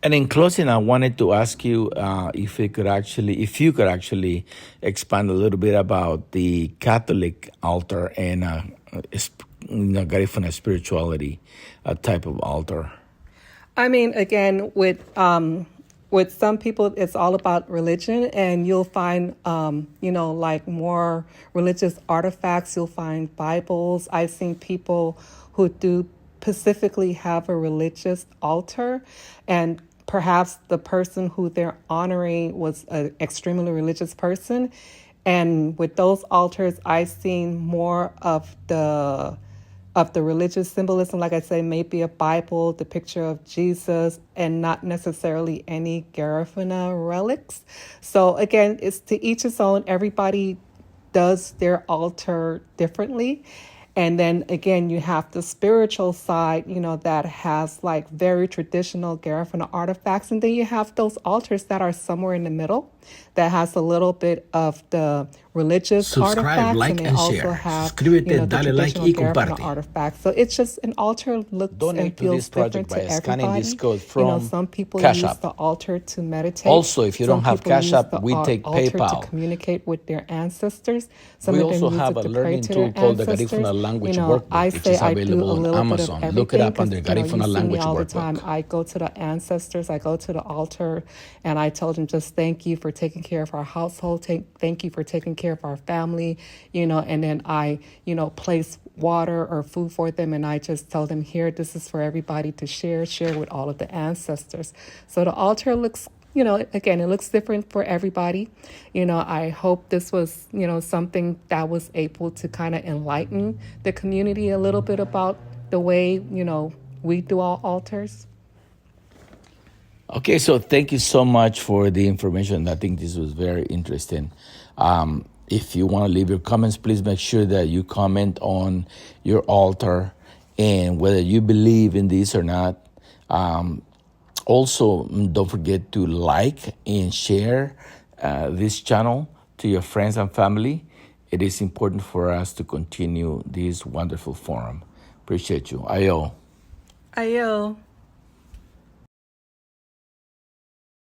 And in closing, I wanted to ask you if you could actually expand a little bit about the Catholic altar and Garifuna spirituality type of altar. I mean, again, with some people, it's all about religion, and you'll find, like more religious artifacts. You'll find Bibles. I've seen people who do specifically have a religious altar, and perhaps the person who they're honoring was an extremely religious person. And with those altars, I've seen more of the religious symbolism, like I say, maybe a Bible, the picture of Jesus, and not necessarily any Garifuna relics. So again, it's to each his own. Everybody does their altar differently. And then again, you have the spiritual side, that has like very traditional Garifuna artifacts. And then you have those altars that are somewhere in the middle that has a little bit of the religious Subscribe, artifacts. like, And they and also share. have, Suscríbete, the dale like traditional y Garifuna comparte. artifacts. So it's just an altar looks Donate and to this feels different project by to scanning everybody. this code from Some people Cash use App. the altar to meditate. Also, if you Some don't have people Cash use App, the we take altar PayPal. to communicate with their ancestors. Some We of them also use have it a to pray learning to tool their called the ancestors. Garifuna Language I Workbook, which say is I do a available little on bit of Amazon. everything. Look it up 'Cause, under you Garifuna see me Language all the time. Workbook. I go to the ancestors. I go to the altar, and I tell them just thank you for taking care of our household. Thank you for taking care of our family. And then I place water or food for them, and I just tell them, here, this is for everybody to share with all of the ancestors. So the altar looks, again, it looks different for everybody. I hope this was, something that was able to kind of enlighten the community a little bit about the way, we do our altars. Okay, so thank you so much for the information. I think this was very interesting. If you want to leave your comments, please make sure that you comment on your altar and whether you believe in this or not. Also, don't forget to like and share this channel to your friends and family. It is important for us to continue this wonderful forum. Appreciate you. Ayo. Ayo.